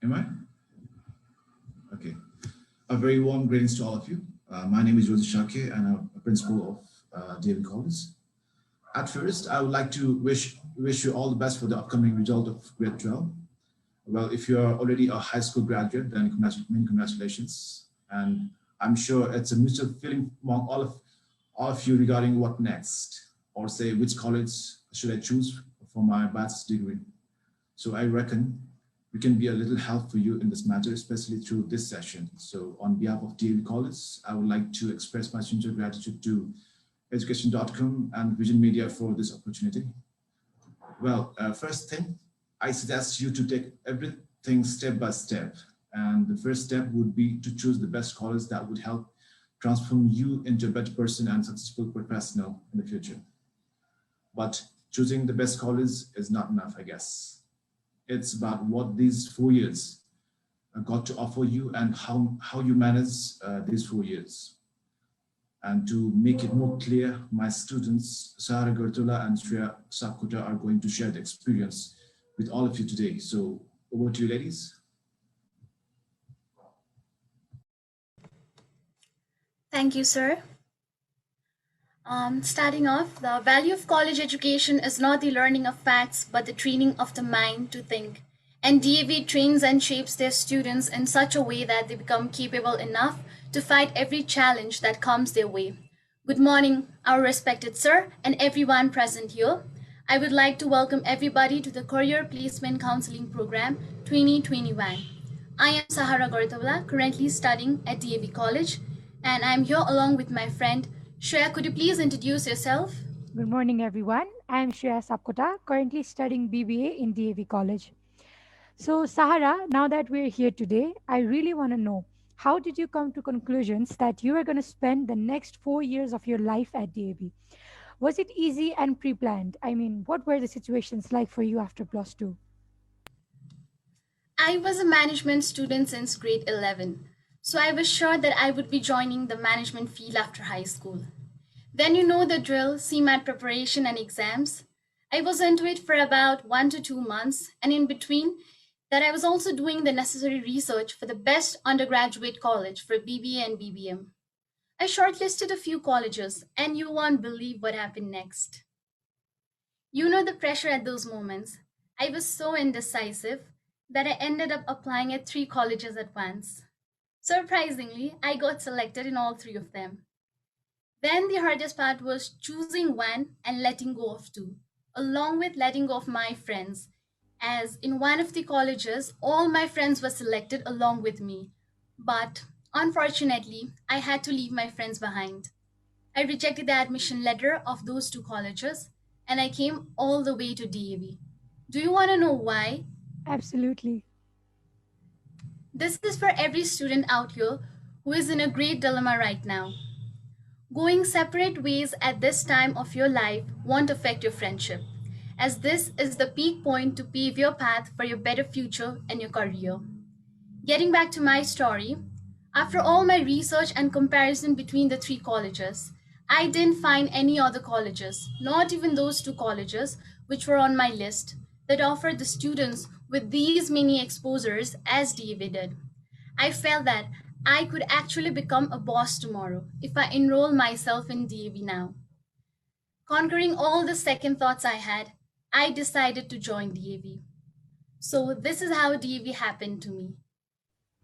Am I? Okay. A very warm greetings to all of you. My name is Rosie Shake, and I'm a principal of DAV College. At first, I would like to wish you all the best for the upcoming result of grade 12. Well, if you are already a high school graduate, then many congratulations. And I'm sure it's a mutual feeling among all of you regarding what next, or say which college should I choose for my bachelor's degree. So I reckon we can be a little help for you in this matter, especially through this session. So on behalf of DAV College, I would like to express my sincere gratitude to education.com and Vision Media for this opportunity. Well, first thing, I suggest you to take everything step by step. And the first step would be to choose the best college that would help transform you into a better person and successful professional in the future. But choosing the best college is not enough, I guess. It's about what these 4 years got to offer you and how you manage these 4 years. And to make it more clear, my students, Sahara Gartula and Shreya Sapkota, are going to share the experience with all of you today. So over to you, ladies. Thank you, sir. Starting off, the value of college education is not the learning of facts, but the training of the mind to think. And DAV trains and shapes their students in such a way that they become capable enough to fight every challenge that comes their way. Good morning, our respected sir and everyone present here. I would like to welcome everybody to the Career Placement Counseling Program 2021. I am Sahara Gortawala, currently studying at DAV College, and I'm here along with my friend Shreya. Could you please introduce yourself? Good morning, everyone. I'm Shreya Sapkota, currently studying BBA in DAV College. So, Sahara, now that we're here today, I really want to know, how did you come to conclusions that you are going to spend the next 4 years of your life at DAV? Was it easy and pre-planned? I mean, what were the situations like for you after plus two? I was a management student since grade 11, so I was sure that I would be joining the management field after high school. Then you know the drill, CMAT preparation and exams. I was into it for about 1 to 2 months, and in between that I was also doing the necessary research for the best undergraduate college for BBA and BBM. I shortlisted a few colleges, and you won't believe what happened next. You know the pressure at those moments. I was so indecisive that I ended up applying at 3 colleges at once. Surprisingly, I got selected in all 3 of them. Then the hardest part was choosing one and letting go of two, along with letting go of my friends, as in one of the colleges, all my friends were selected along with me. But unfortunately, I had to leave my friends behind. I rejected the admission letter of those 2 colleges and I came all the way to DAV. Do you want to know why? Absolutely. This is for every student out here who is in a great dilemma right now. Going separate ways at this time of your life won't affect your friendship, as this is the peak point to pave your path for your better future and your career. Getting back to my story, after all my research and comparison between the 3 colleges, I didn't find any other colleges, not even those 2 colleges which were on my list, that offered the students with these many exposures as DAV did. I felt that I could actually become a boss tomorrow if I enroll myself in DAV now. Conquering all the second thoughts I had, I decided to join DAV. So, this is how DAV happened to me.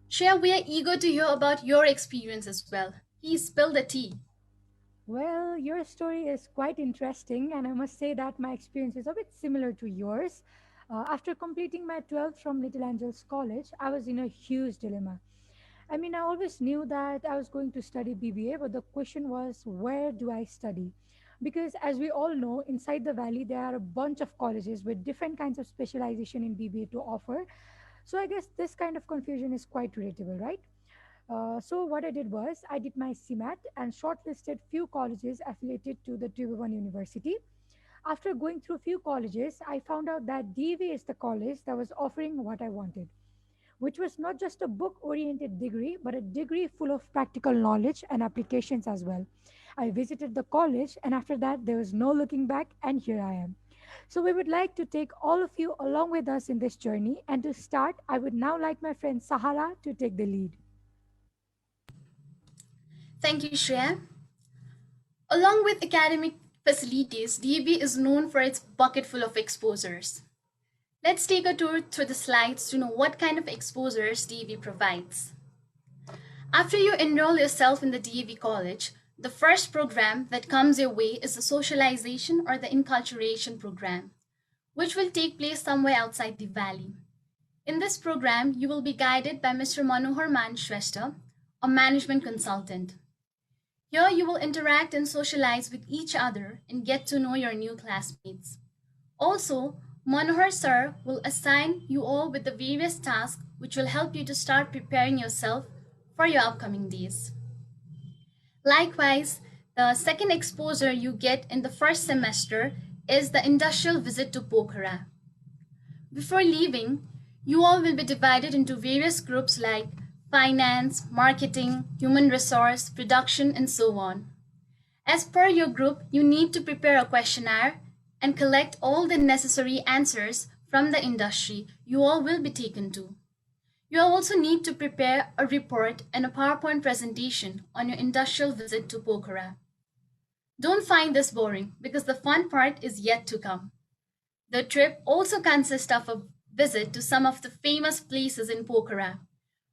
Shreya, we are eager to hear about your experience as well. Please spill the tea. Well, your story is quite interesting, and I must say that my experience is a bit similar to yours. After completing my 12th from Little Angels College, I was in a huge dilemma. I mean, I always knew that I was going to study BBA, but the question was, where do I study? Because as we all know, inside the valley, there are a bunch of colleges with different kinds of specialization in BBA to offer. So I guess this kind of confusion is quite relatable, right? So what I did was I did my CMAT and shortlisted few colleges affiliated to the Tribhuvan University. After going through few colleges, I found out that DV is the college that was offering what I wanted, which was not just a book oriented degree, but a degree full of practical knowledge and applications as well. I visited the college, and after that, there was no looking back, and here I am. So, we would like to take all of you along with us in this journey. And to start, I would now like my friend Sahara to take the lead. Thank you, Shreya. Along with academic facilities, DAV is known for its bucket full of exposures. Let's take a tour through the slides to know what kind of exposures DAV provides. After you enroll yourself in the DAV college, the first program that comes your way is the socialization or the inculturation program, which will take place somewhere outside the valley. In this program, you will be guided by Mr. Manohar Man Shrestha, a management consultant. Here you will interact and socialize with each other and get to know your new classmates. Also, Manohar Sir will assign you all with the various tasks which will help you to start preparing yourself for your upcoming days. Likewise, the second exposure you get in the first semester is the industrial visit to Pokhara. Before leaving, you all will be divided into various groups like finance, marketing, human resource, production, and so on. As per your group, you need to prepare a questionnaire and collect all the necessary answers from the industry you all will be taken to. You also need to prepare a report and a PowerPoint presentation on your industrial visit to Pokhara. Don't find this boring because the fun part is yet to come. The trip also consists of a visit to some of the famous places in Pokhara,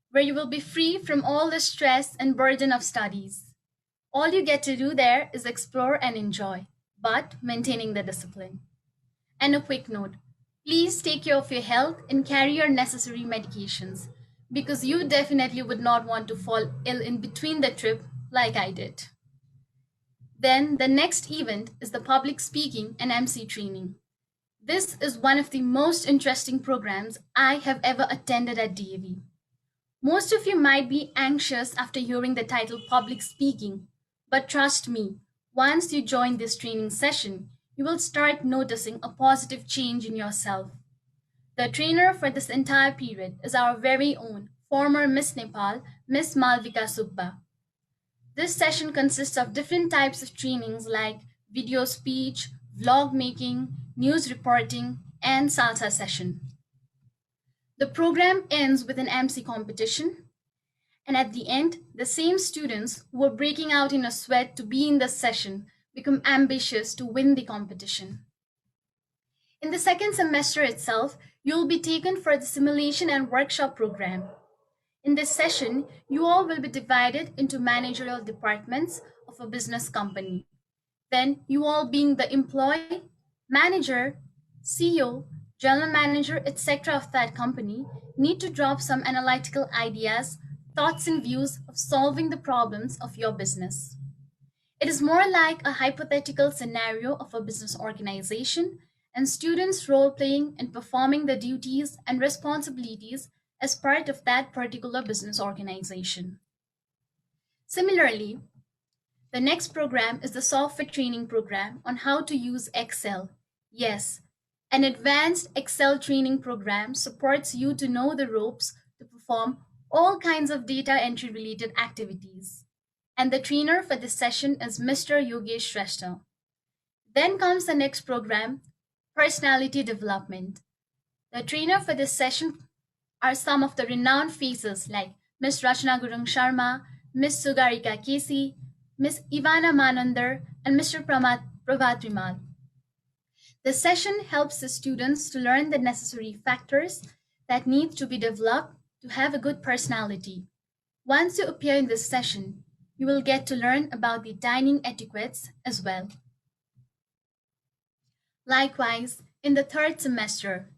where you will be free from all the stress and burden of studies. All you get to do there is explore and enjoy, but maintaining the discipline. And a quick note, please take care of your health and carry your necessary medications because you definitely would not want to fall ill in between the trip like I did. Then the next event is the public speaking and MC training. This is one of the most interesting programs I have ever attended at DAV. Most of you might be anxious after hearing the title public speaking, but trust me, once you join this training session, you will start noticing a positive change in yourself. The trainer for this entire period is our very own former Miss Nepal, Miss Malvika Subba. This session consists of different types of trainings like video speech, vlog making, news reporting, and salsa session. The program ends with an MC competition, and at the end, the same students who were breaking out in a sweat to be in the session become ambitious to win the competition. In the second semester itself, you will be taken for the simulation and workshop program. In this session, you all will be divided into managerial departments of a business company. Then you all being the employee, manager, CEO, general manager, etc. of that company need to drop some analytical ideas, thoughts and views of solving the problems of your business. It is more like a hypothetical scenario of a business organization and students role playing and performing the duties and responsibilities as part of that particular business organization. Similarly, the next program is the software training program on how to use Excel. Yes, an advanced Excel training program supports you to know the ropes to perform all kinds of data entry related activities. And the trainer for this session is Mr. Yogesh Shrestha. Then comes the next program, personality development. The trainer for this session are some of the renowned faces like Miss Rachna Gurung Sharma, Miss Sugarika Kesi, Miss Ivana Manandar, and Mr. Prabhat Rimal. The session helps the students to learn the necessary factors that need to be developed to have a good personality. Once you appear in this session, you will get to learn about the dining etiquettes as well. Likewise, in the third semester,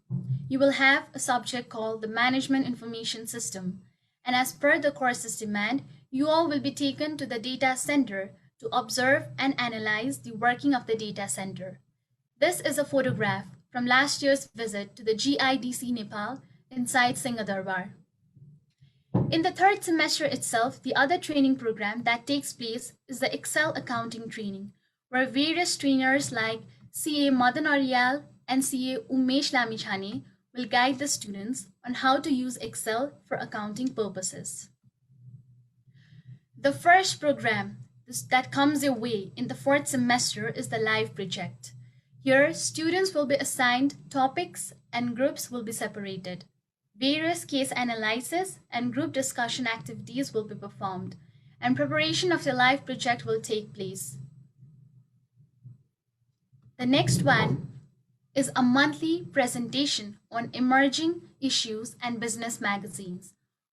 you will have a subject called the Management Information System, and as per the course's demand, you all will be taken to the data center to observe and analyze the working of the data center. This is a photograph from last year's visit to the GIDC Nepal inside Singadarbar. In the third semester itself, the other training program that takes place is the Excel accounting training, where various trainers like CA Madan Aryal and CA Umesh Lamichhane will guide the students on how to use Excel for accounting purposes. The first program that comes your way in the fourth semester is the live project. Here, students will be assigned topics and groups will be separated. Various case analysis and group discussion activities will be performed, and preparation of the live project will take place. The next one is a monthly presentation on emerging issues and business magazines.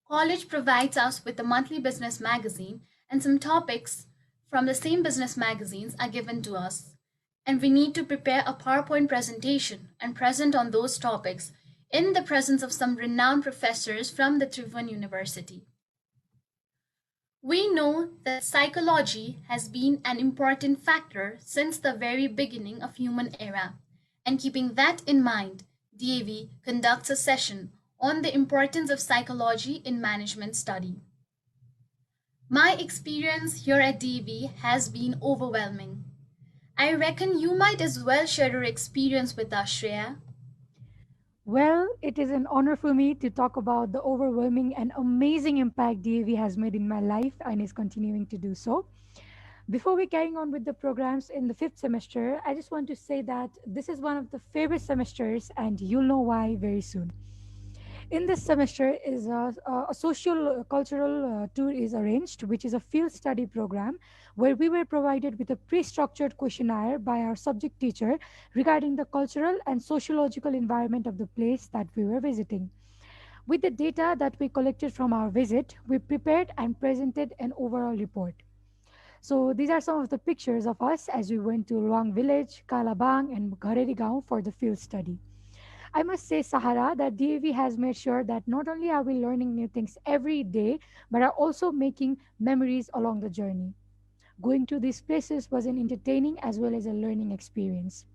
College provides us with a monthly business magazine, and some topics from the same business magazines are given to us. And we need to prepare a PowerPoint presentation and present on those topics in the presence of some renowned professors from the Tribhuvan University. We know that psychology has been an important factor since the very beginning of human era. And keeping that in mind, DAV conducts a session on the importance of psychology in management study. My experience here at DAV has been overwhelming. I reckon you might as well share your experience with us, Shreya. Well, it is an honor for me to talk about the overwhelming and amazing impact DAV has made in my life and is continuing to do so. Before we carrying on with the programs in the fifth semester, I just want to say that this is one of the favorite semesters, and you'll know why very soon. In this semester is a social cultural tour is arranged, which is a field study program where we were provided with a pre-structured questionnaire by our subject teacher regarding the cultural and sociological environment of the place that we were visiting. With the data that we collected from our visit, we prepared and presented an overall report. So these are some of the pictures of us as we went to Luang village, Kalabang, and Ghareri Gaon for the field study. I must say, Sahara, that DAV has made sure that not only are we learning new things every day, but are also making memories along the journey. Going to these places was an entertaining as well as a learning experience.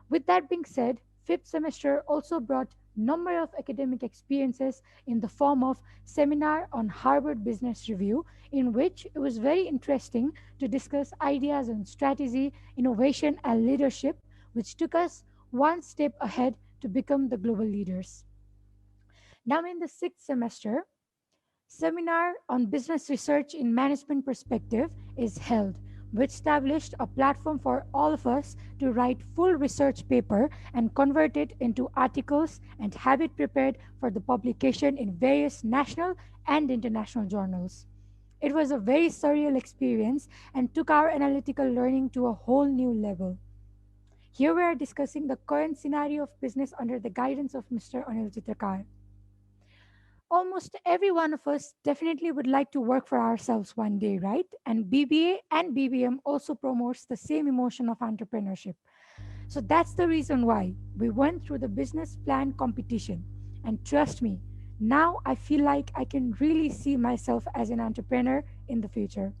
With that being said, fifth semester also brought number of academic experiences in the form of seminar on Harvard Business Review, in which it was very interesting to discuss ideas on strategy, innovation, and leadership, which took us one step ahead to become the global leaders. Now, in the sixth semester, seminar on business research in management perspective is held, which established a platform for all of us to write full research paper and convert it into articles and have it prepared for the publication in various national and international journals. It was a very surreal experience and took our analytical learning to a whole new level. Here we are discussing the current scenario of business under the guidance of Mr. Anil Chitrakar. Almost every one of us definitely would like to work for ourselves one day, right? And BBA and BBM also promotes the same emotion of entrepreneurship. So that's the reason why we went through the business plan competition. And trust me, now I feel like I can really see myself as an entrepreneur in the future.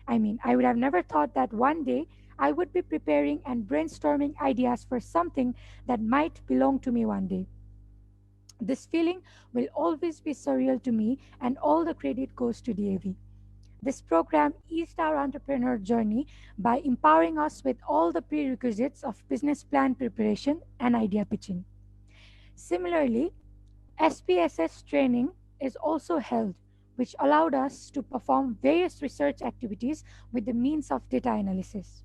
I mean, I would have never thought that one day I would be preparing and brainstorming ideas for something that might belong to me one day. This feeling will always be surreal to me, and all the credit goes to DAV. This program eased our entrepreneur journey by empowering us with all the prerequisites of business plan preparation and idea pitching. Similarly, SPSS training is also held, which allowed us to perform various research activities with the means of data analysis.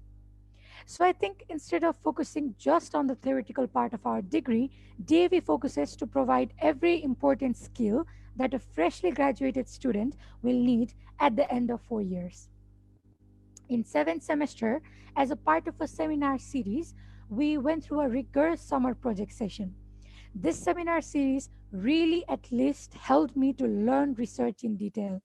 So I think instead of focusing just on the theoretical part of our degree, DAV focuses to provide every important skill that a freshly graduated student will need at the end of 4 years. In seventh semester, as a part of a seminar series, we went through a rigorous summer project session. This seminar series really at least helped me to learn research in detail.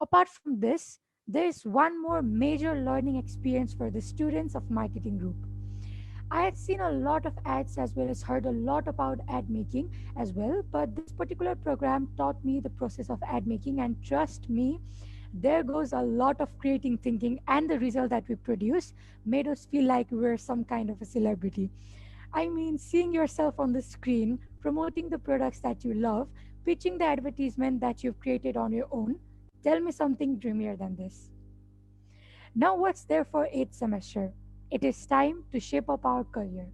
Apart from this, there is one more major learning experience for the students of marketing group. I had seen a lot of ads as well as heard a lot about ad making as well, but this particular program taught me the process of ad making, and trust me, there goes a lot of creating thinking, and the result that we produce made us feel like we were some kind of a celebrity. I mean, seeing yourself on the screen, promoting the products that you love, pitching the advertisement that you've created on your own. Tell me something dreamier than this. Now, what's there for eighth semester? It is time to shape up our career.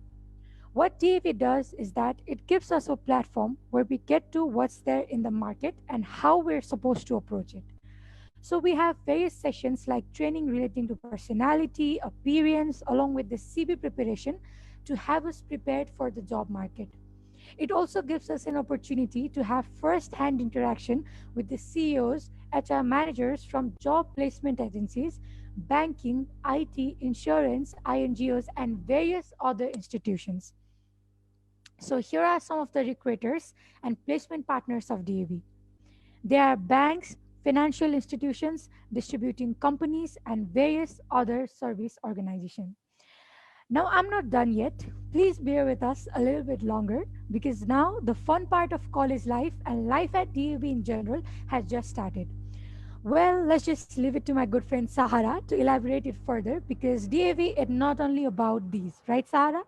What DAV does is that it gives us a platform where we get to what's there in the market and how we're supposed to approach it. So we have various sessions like training relating to personality, appearance, along with the CV preparation to have us prepared for the job market. It also gives us an opportunity to have first hand interaction with the CEOs, HR managers from job placement agencies, banking, IT, insurance, INGOs, and various other institutions. So, here are some of the recruiters and placement partners of DAV. They are banks, financial institutions, distributing companies, and various other service organizations. Now, I'm not done yet. Please bear with us a little bit longer because now the fun part of college life and life at DAV in general has just started. Well, let's just leave it to my good friend Sahara to elaborate it further because DAV is not only about these, right, Sahara?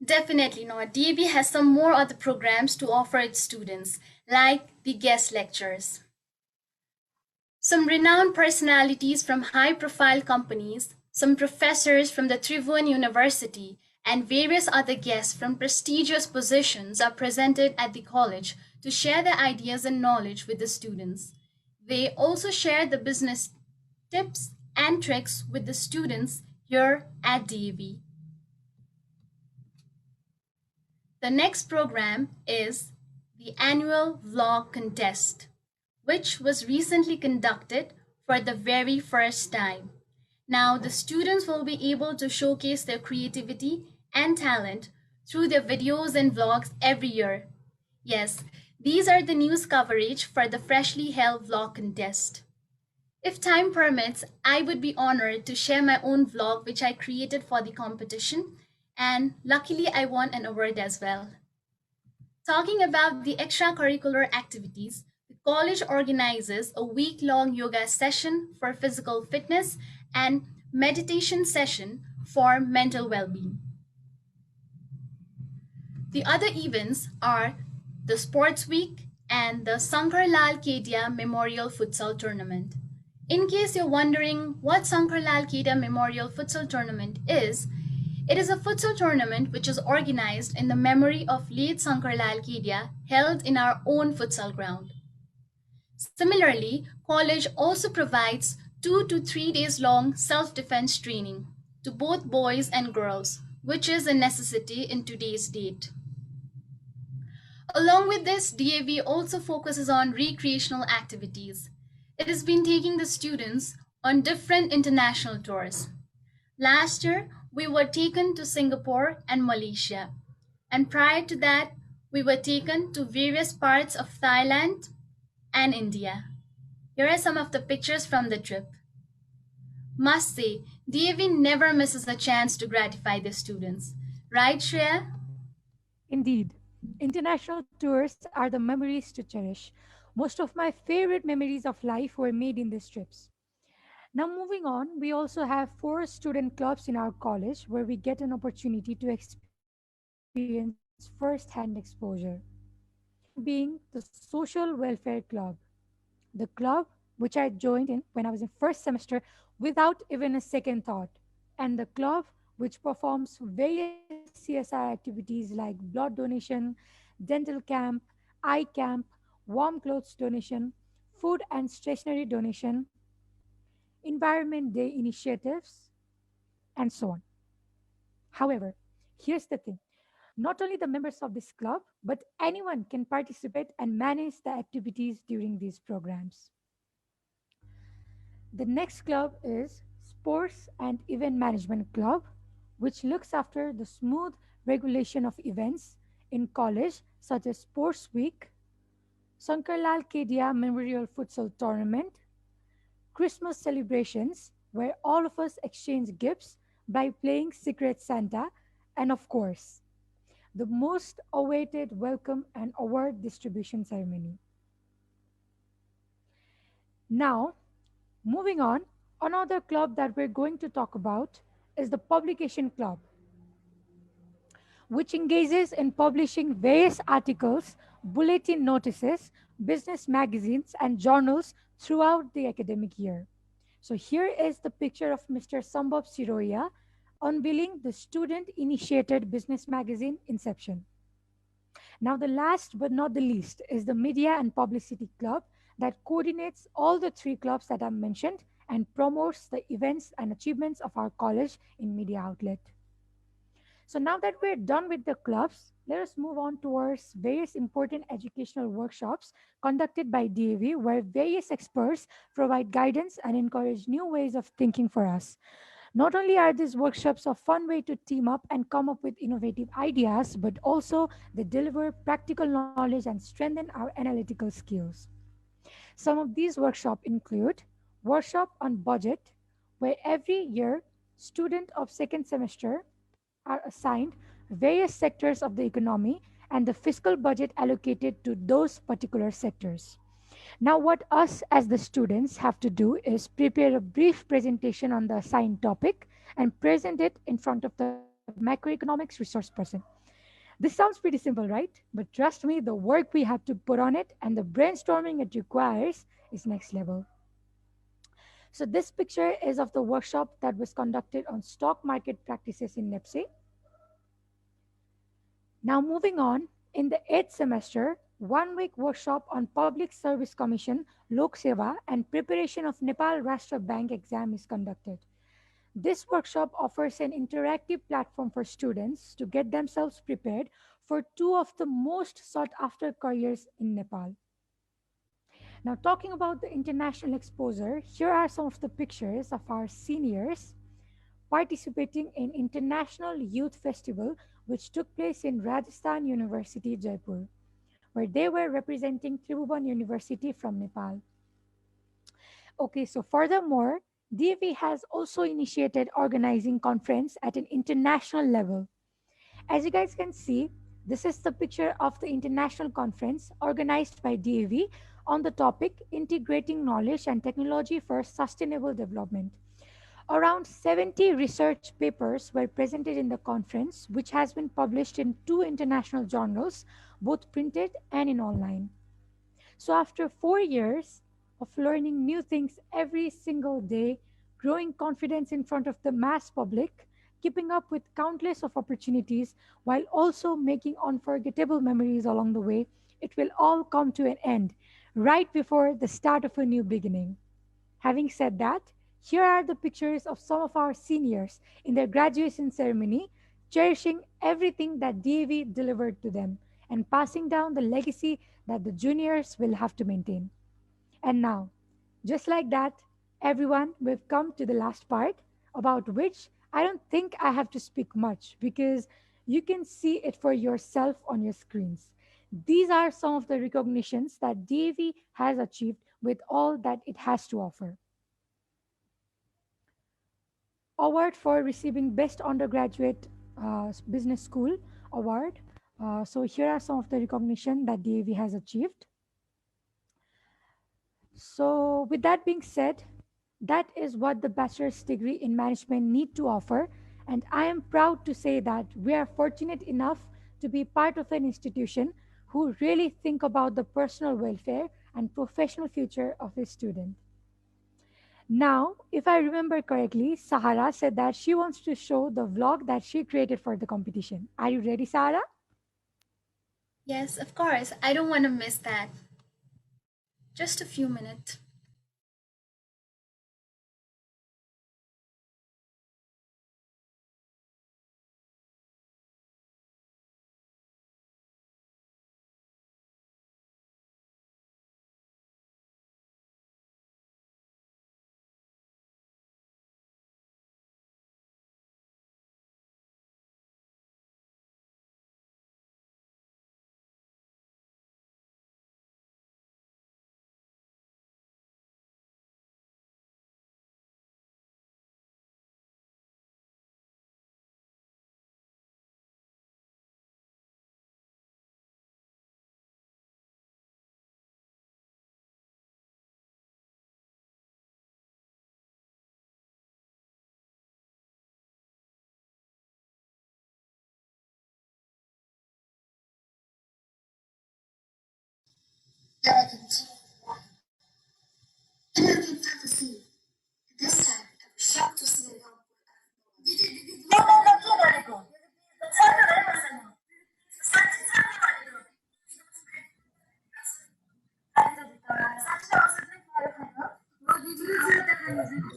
Definitely not. DAB has some more other programs to offer its students, like the guest lectures. Some renowned personalities from high profile companies, some professors from the Tribhuvan University, and various other guests from prestigious positions are presented at the college to share their ideas and knowledge with the students. They also share the business tips and tricks with the students here at DAV. The next program is the annual vlog contest, which was recently conducted for the very first time. Now, the students will be able to showcase their creativity and talent through their videos and vlogs every year. Yes, these are the news coverage for the freshly held vlog contest. If time permits, I would be honored to share my own vlog which I created for the competition, and luckily I won an award as well. Talking about the extracurricular activities, the college organizes a week-long yoga session for physical fitness and meditation session for mental well-being. The other events are the Sports Week and the Sankar Lal Kedia Memorial Futsal Tournament. In case you're wondering what Sankar Lal Kedia Memorial Futsal Tournament is, it is a futsal tournament which is organized in the memory of late Sankar Lal Kedia, held in our own futsal ground. Similarly, college also provides 2 to 3 days long self-defense training to both boys and girls, which is a necessity in today's date. Along with this, DAV also focuses on recreational activities. It has been taking the students on different international tours. Last year, we were taken to Singapore and Malaysia, and prior to that, we were taken to various parts of Thailand and India. Here are some of the pictures from the trip. Must say, DAV never misses a chance to gratify the students. Right, Shreya? Indeed. International tours are the memories to cherish. Most of my favorite memories of life were made in these trips. Now, moving on, we also have four student clubs in our college where we get an opportunity to experience first hand exposure. First one being the Social Welfare Club, the club which I joined in when I was in first semester without even a second thought, and the club which performs various CSR activities like blood donation, dental camp, eye camp, warm clothes donation, food and stationery donation, environment day initiatives, and so on. However, here's the thing, not only the members of this club, but anyone can participate and manage the activities during these programs. The next club is Sports and Event Management Club, which looks after the smooth regulation of events in college, such as Sports Week, Sankarlal Kedia Memorial Futsal Tournament, Christmas celebrations, where all of us exchange gifts by playing Secret Santa, and of course, the most awaited welcome and award distribution ceremony. Now, moving on, another club that we're going to talk about is the Publication Club, which engages in publishing various articles, bulletin notices, business magazines, and journals throughout the academic year. So here is the picture of Mr. Sambhav Siroya unveiling the student initiated business magazine Inception. Now, the last but not the least is the Media and Publicity Club that coordinates all the three clubs that I mentioned and promotes the events and achievements of our college in media outlet. So now that we're done with the clubs, let us move on towards various important educational workshops conducted by DAV, where various experts provide guidance and encourage new ways of thinking for us. Not only are these workshops a fun way to team up and come up with innovative ideas, but also they deliver practical knowledge and strengthen our analytical skills. Some of these workshops include workshop on budget, where every year students of second semester are assigned various sectors of the economy and the fiscal budget allocated to those particular sectors. Now, what us as the students have to do is prepare a brief presentation on the assigned topic and present it in front of the macroeconomics resource person. This sounds pretty simple, right? But trust me, the work we have to put on it and the brainstorming it requires is next level. So, this picture is of the workshop that was conducted on stock market practices in NEPSI. Now, moving on, in the 8th semester, 1 week workshop on Public Service Commission, Lok Seva, and preparation of Nepal Rashtra Bank exam is conducted. This workshop offers an interactive platform for students to get themselves prepared for two of the most sought after careers in Nepal. Now, talking about the international exposure, here are some of the pictures of our seniors participating in International Youth Festival, which took place in Rajasthan University, Jaipur, where they were representing Tribhuvan University from Nepal. Okay, so furthermore, DAV has also initiated organizing conference at an international level. As you guys can see, this is the picture of the international conference organized by DAV on the topic Integrating Knowledge and Technology for Sustainable Development. Around 70 research papers were presented in the conference, which has been published in two international journals, both printed and in online. So, after 4 years of learning new things every single day, growing confidence in front of the mass public, keeping up with countless of opportunities, while also making unforgettable memories along the way, it will all come to an end right before the start of a new beginning. Having said that, here are the pictures of some of our seniors in their graduation ceremony, cherishing everything that DAV delivered to them and passing down the legacy that the juniors will have to maintain. And now, just like that, everyone, we've come to the last part about which I don't think I have to speak much because you can see it for yourself on your screens. These are some of the recognitions that DAV has achieved with all that it has to offer. Award for receiving Best Undergraduate Business School Award. So here are some of the recognition that DAV has achieved. So with that being said, that is what the bachelor's degree in management need to offer. And I am proud to say that we are fortunate enough to be part of an institution who really think about the personal welfare and professional future of a student. Now, if I remember correctly, Sahara said that she wants to show the vlog that she created for the competition. Are you ready, Sahara? Yes, of course. I don't want to miss that. Just a few minutes. There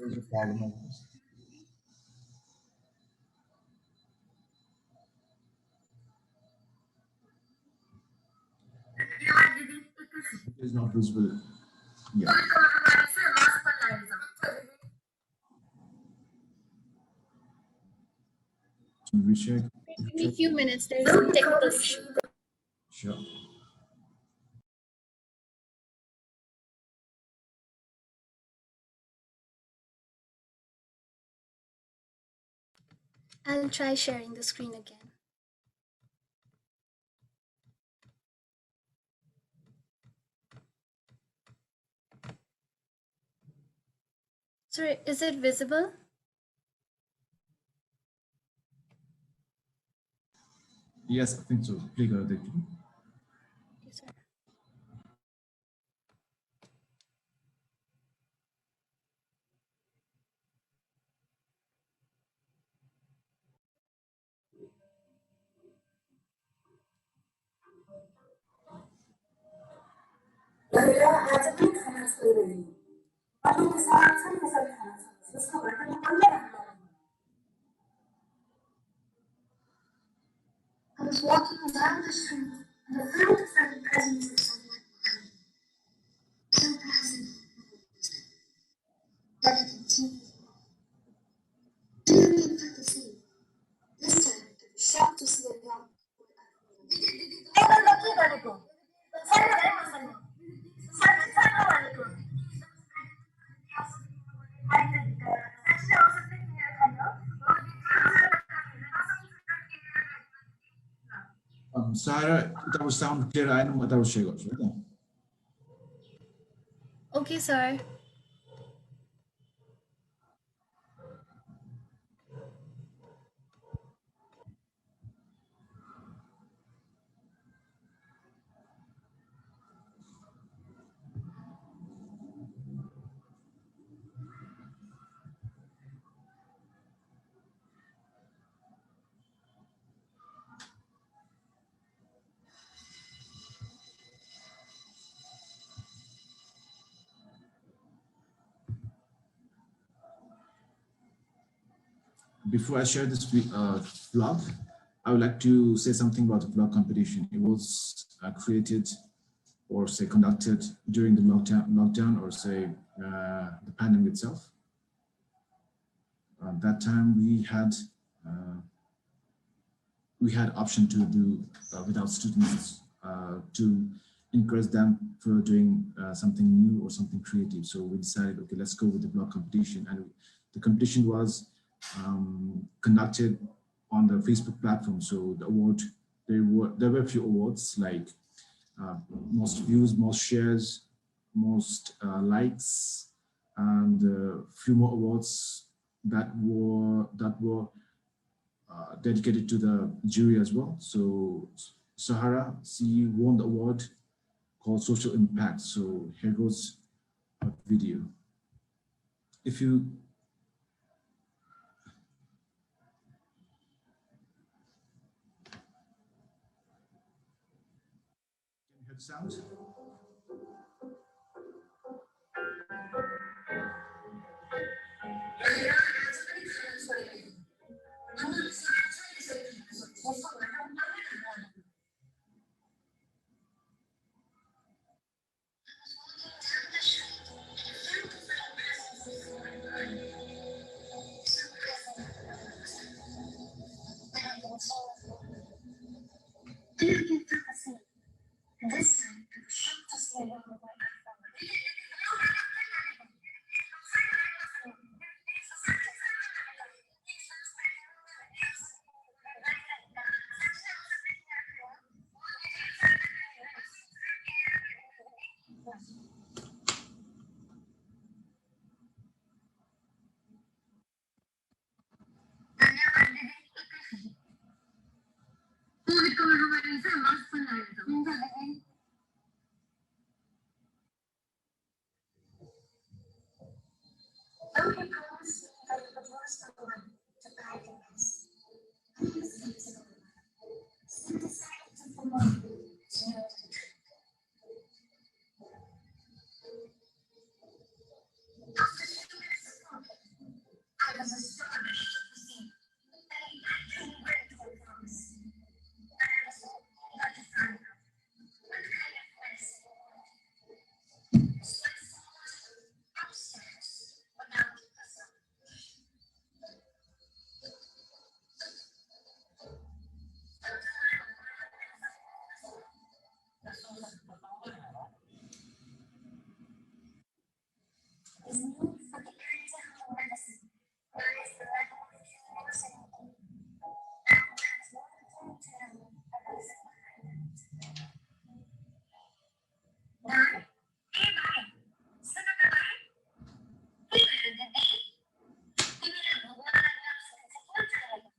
is a problem of this. It is not visible. Yeah. Can we check? Give me a few minutes. There is some technical issue. Sure. I'll try sharing the screen again. Sorry, is it visible? Yes, I think so. Play कर देती हूँ. Yes, sir. I was walking down the street and I felt a sudden presence of someone behind me. So passive, but I continued. Didn't even cut the scene. This time, I was shocked to see a young Sarah, that was sound clear. I know what I was sharing. Right? Okay, sir. Before I share this vlog, I would like to say something about the vlog competition. It was created or say conducted during the lockdown or say the pandemic itself. That time we had option to do without students to encourage them for doing something new or something creative. So we decided, okay, let's go with the blog competition. And the competition was conducted on the Facebook platform. So the award, there were a few awards like most views, most shares, most likes, and a few more awards that were dedicated to the jury as well. So Sahara, she won the award called Social Impact. So here goes a video. If you can you hear the sound? This time, I was shocked His need for the anti-hunger medicine lies the level of curiosity and has wanted to know a reason behind it. Dad? Hey, bye. सुनो तो भाई, क्या है दीदी? कि मेरा भगवान आज्ञा से कौन चलेगा?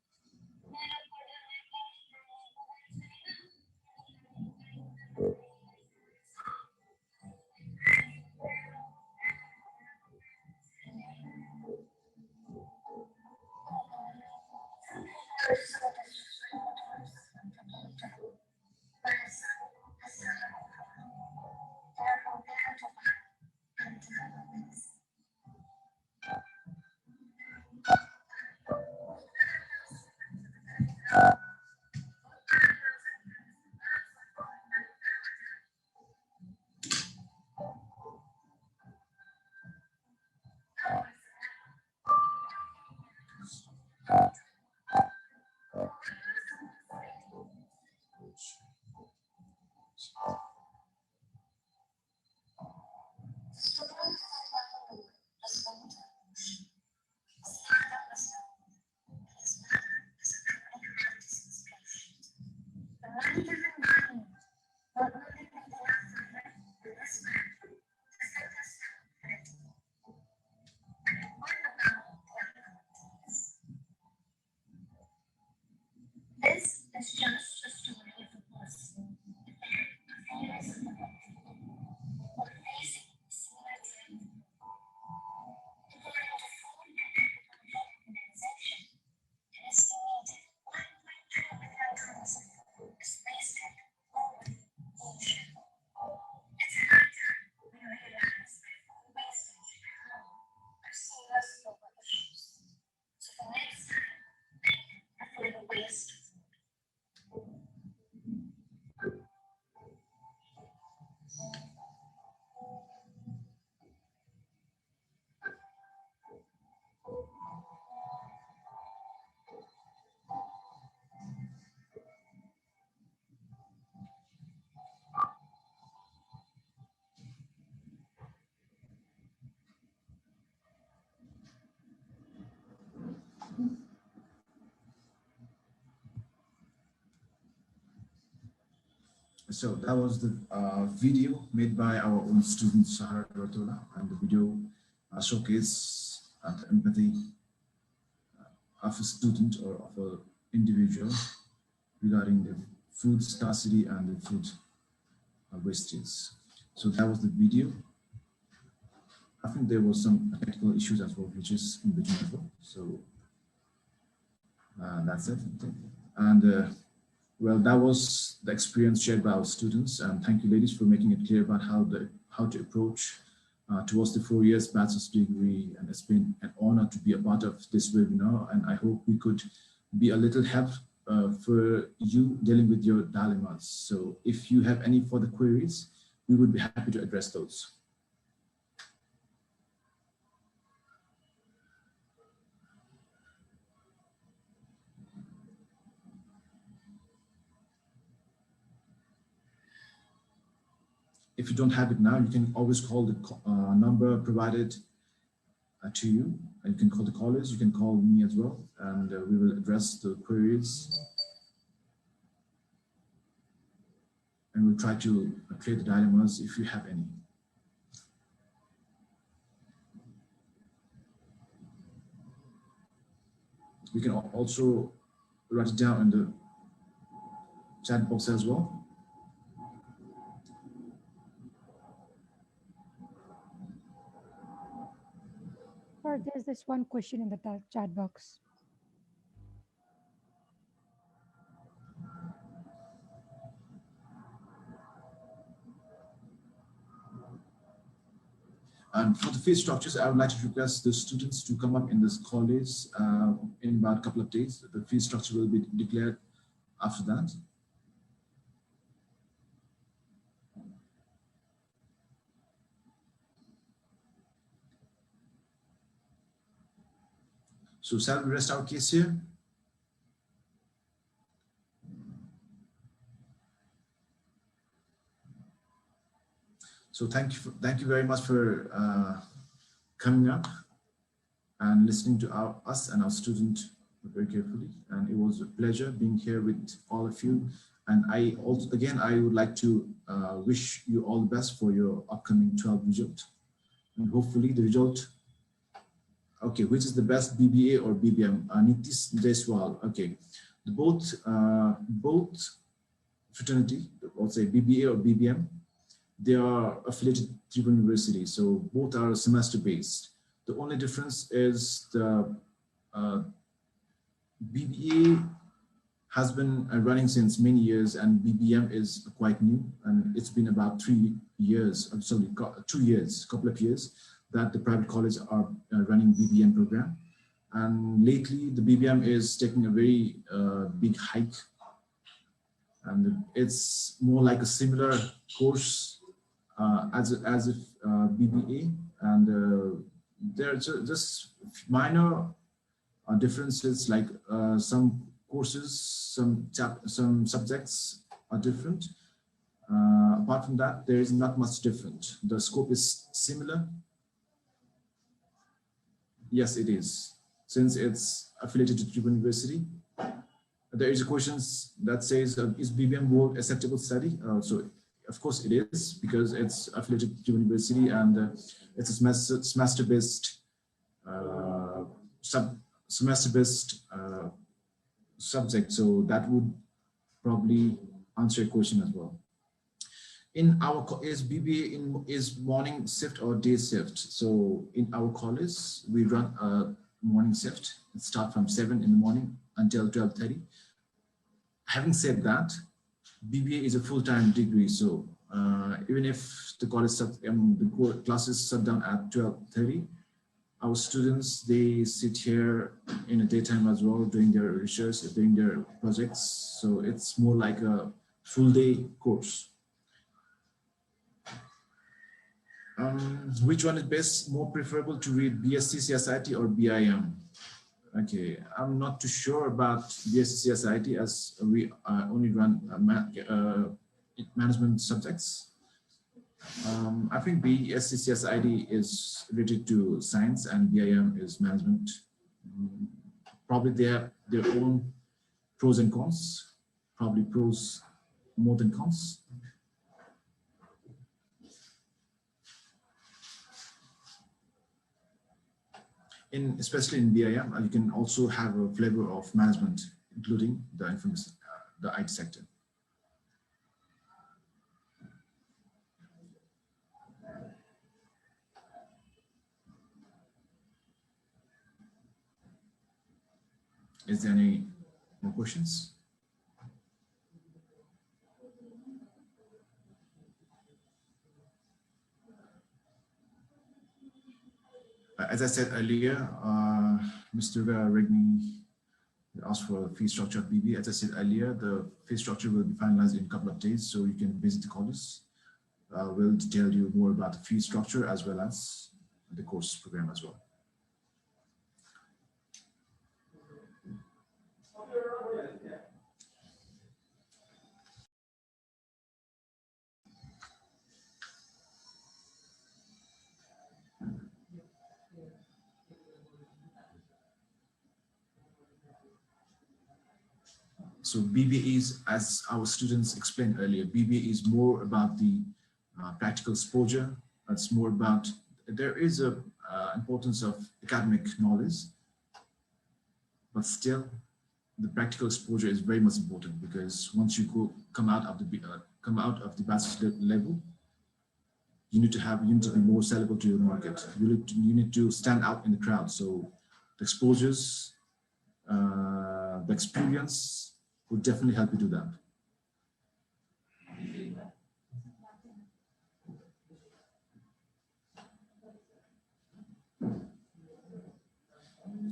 मेरा पढ़ने में This is just a story of a person, a fearless or facing similar trend. According to Food and Agriculture Organization, an estimated 1.2 billion tons of food is wasted globally each year. It's high time we realize that food wastage at home are serious global issues. So for next time, think before you waste food. So that was the video made by our own student Sahar Ratola, and the video showcased the empathy of a student or of an individual regarding the food scarcity and the food wastage. So that was the video. I think there was some technical issues as well, which is in between as well. So that's it. And well, that was the experience shared by our students. And thank you, ladies, for making it clear about how to approach towards the 4 years bachelor's degree. And it's been an honor to be a part of this webinar. And I hope we could be a little help for you dealing with your dilemmas. So if you have any further queries, we would be happy to address those. If you don't have it now, you can always call the number provided to you. You can call the callers, you can call me as well, and we will address the queries. And we'll try to clear the dilemmas if you have any. You can also write it down in the chat box as well. Or there's this one question in the chat box. And for the fee structures, I would like to request the students to come up in this college in about a couple of days. The fee structure will be declared after that. So shall we rest our case here? So thank you very much for coming up and listening to us and our student very carefully. And it was a pleasure being here with all of you. And I also, again, I would like to wish you all the best for your upcoming 12 result. And hopefully the result, okay, which is the best, BBA or BBM? Nitish Jaiswal, okay. Both fraternity, or say BBA or BBM, they are affiliated to Tribhuvan University, so both are semester based. The only difference is the BBA has been running since many years, and BBM is quite new, and it's been about 3 years, I'm sorry, 2 years, couple of years that the private colleges are running BBM program. And lately the BBM is taking a very big hike, and it's more like a similar course as if BBA, and there are just minor differences, like some courses, some subjects are different. Apart from that, there is not much different. The scope is similar. Yes, it is. Since it's affiliated to Tribhuvan University, there is a question that says, is BBM World acceptable study? So of course it is, because it's affiliated to University, and it's a semester-based subject. So that would probably answer your question as well. In our is BBA is morning shift or day shift? So in our college, we run a morning shift. It starts from 7 in the morning until 12:30. Having said that, BBA is a full-time degree, so even if the college the classes shut down at 12:30, our students, they sit here in the daytime as well, doing their research, doing their projects. So it's more like a full-day course. Which one is best, more preferable to read, BSc CSIT or BIM? Okay, I'm not too sure about BSc CSIT, as we only run management subjects. I think BSc CSIT is related to science and BIM is management. Probably they have their own pros and cons, probably pros more than cons. Especially in BIM, you can also have a flavor of management, including the information, the IT sector. Is there any more questions? As I said earlier, Mr. Regni asked for a fee structure of BB. As I said earlier, the fee structure will be finalized in a couple of days, so you can visit the college. We'll detail you more about the fee structure as well as the course program as well. So BBA is, as our students explained earlier, BBA is more about the practical exposure. It's more about, there is a importance of academic knowledge, but still the practical exposure is very much important, because once you come out of the bachelor level, you need to be more sellable to your market. You need to stand out in the crowd. So the exposures, the experience would definitely help you do that.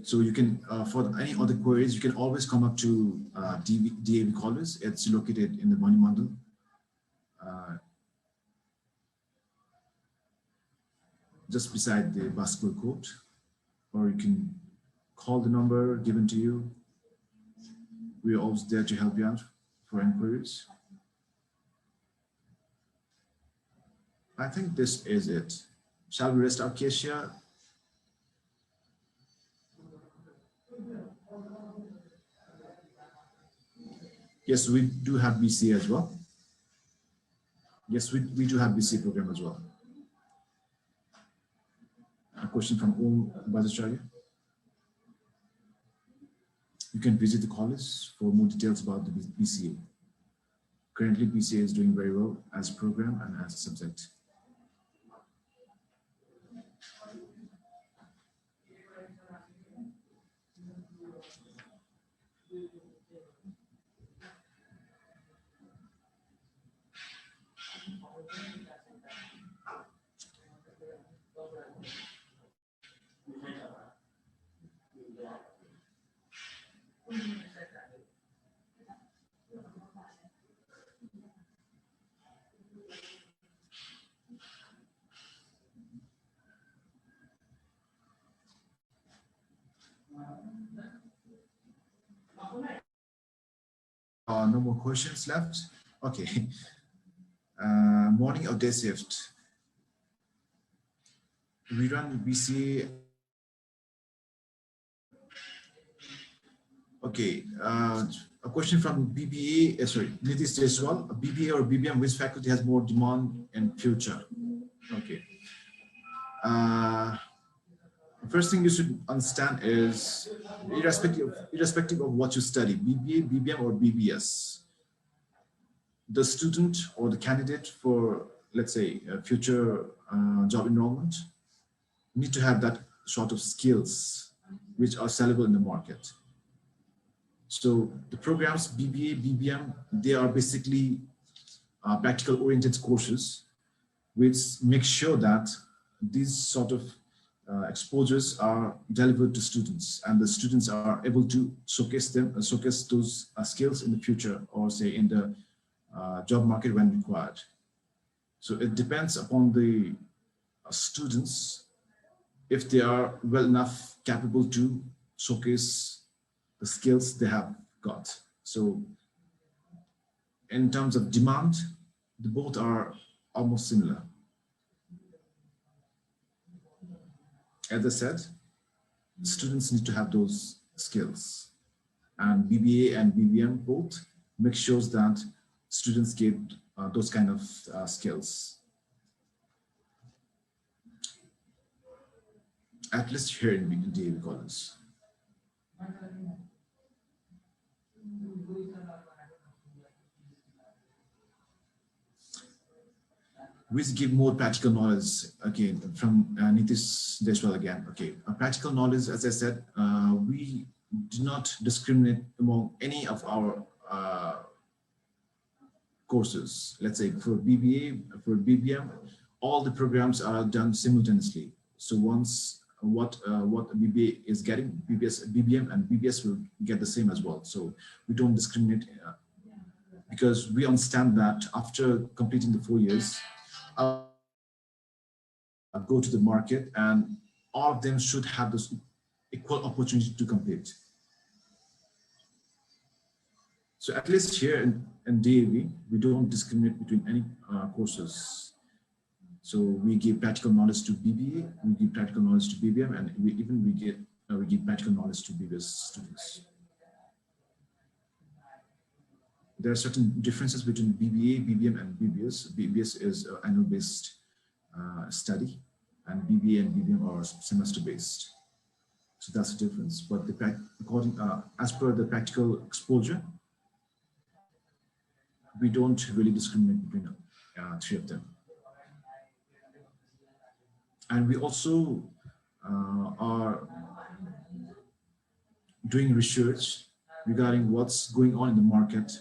So you can, for any other queries, you can always come up to DAV College. It's located in the Bani Mandal. Just beside the basketball court, or you can call the number given to you. We're always there to help you out for inquiries. I think this is it. Shall we rest our case here? Yes, we do have BCA as well. Yes, we do have BCA program as well. A question from Bhattacharya. You can visit the college for more details about the BCA. Currently, BCA is doing very well as a program and as a subject. No more questions left. Okay. Morning or day shift? We run BCA. Okay. A question from BBA, sorry, Nitish Jaiswal. BBA or BBM, which faculty has more demand in future? Okay. First thing you should understand is irrespective of what you study, BBA, BBM, or BBS, the student or the candidate for, let's say, a future job enrollment need to have that sort of skills which are sellable in the market. So the programs BBA, BBM, they are basically practical oriented courses which make sure that these sort of exposures are delivered to students, and the students are able to showcase those skills in the future, or say in the job market when required. So it depends upon the students if they are well enough capable to showcase the skills they have got. So in terms of demand, the both are almost similar. As I said, students need to have those skills, and BBA and BBM both make sure that students get those kind of skills, at least here in DAV College. Which give more practical knowledge, again, from Nitish Deshwal again. Okay, practical knowledge, as I said, we do not discriminate among any of our courses. Let's say for BBA, for BBM, all the programs are done simultaneously. So once what BBA is getting, BBM and BBS will get the same as well. So we don't discriminate because we understand that after completing the 4 years, go to the market, and all of them should have this equal opportunity to compete. So at least here in DAV, we don't discriminate between any courses. So we give practical knowledge to BBA, we give practical knowledge to BBM, and we give practical knowledge to BBS students. There are certain differences between BBA, BBM, and BBS. BBS is annual-based study, and BBA and BBM are semester-based. So that's the difference. But as per the practical exposure, we don't really discriminate between three of them. And we also are doing research regarding what's going on in the market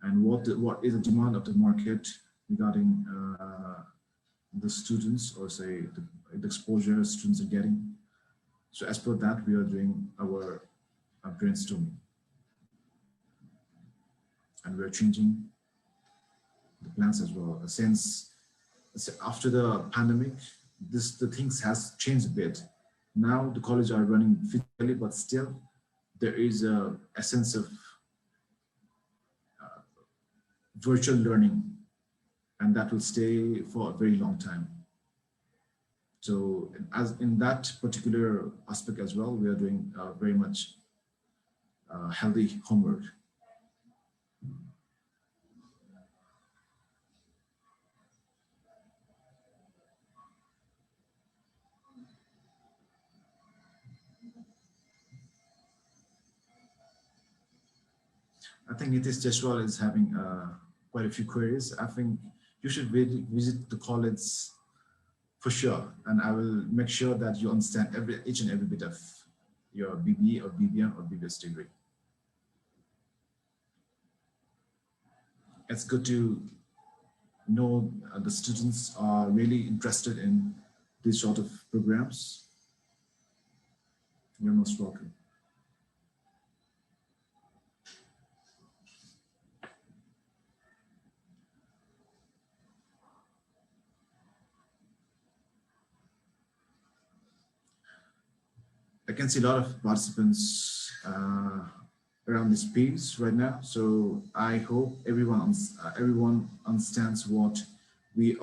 and what is the demand of the market regarding the students, or say the exposure students are getting. So as per that, we are doing our brainstorming, and we're changing the plans as well. Since after the pandemic, the things has changed a bit. Now the college are running physically, but still there is a sense of virtual learning and that will stay for a very long time. So as in that particular aspect as well, we are doing very much healthy homework. I think Nitish Jaiswal is having quite a few queries. I think you should visit the college for sure, and I will make sure that you understand each and every bit of your BBA or BBM or BBS degree. It's good to know the students are really interested in these sort of programs. You're most welcome. I can see a lot of participants around this piece right now. So I hope everyone understands what we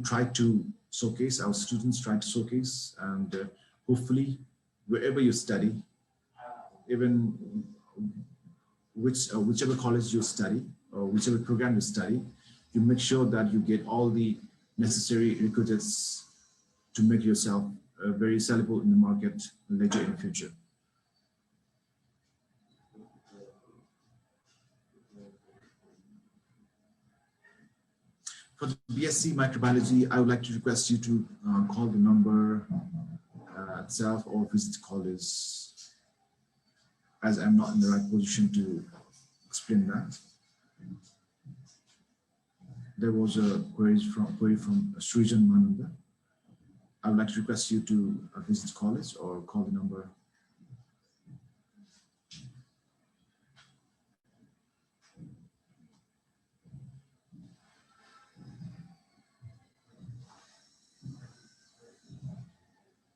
try to showcase, our students try to showcase, and hopefully wherever you study, even whichever college you study or whichever program you study, you make sure that you get all the necessary requisites to make yourself very sellable in the market later in the future. For the BSc Microbiology, I would like to request you to call the number itself or visit college, as I'm not in the right position to explain that. There was a query from Srijan Mananda. I would like to request you to visit college or call the number.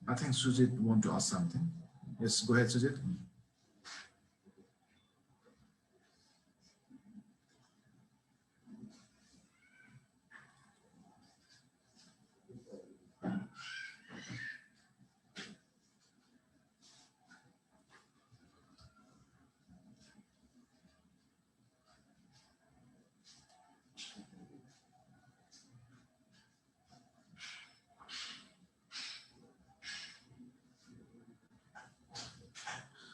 I think Sujit want to ask something. Yes, go ahead, Sujit.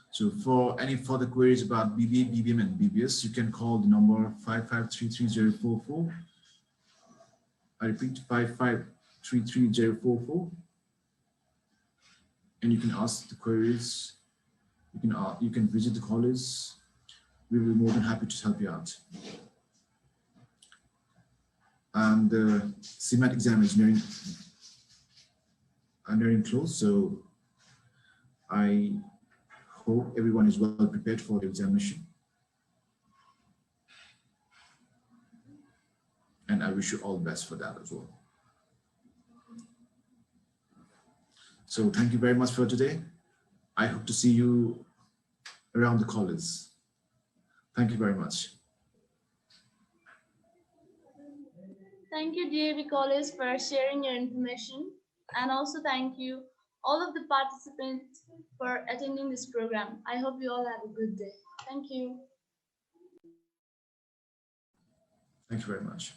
So for any further queries about BBA, BBM, and BBS, you can call the number 5533044. I repeat, 5533044. And you can ask the queries. You can visit the college. We will be more than happy to help you out. And the CMAT exam is nearing close, so I hope everyone is well prepared for the examination. And I wish you all the best for that as well. So thank you very much for today. I hope to see you around the college. Thank you very much. Thank you, DAV College, for sharing your information. And also thank you all of the participants for attending this program. I hope you all have a good day. Thank you. Thank you very much.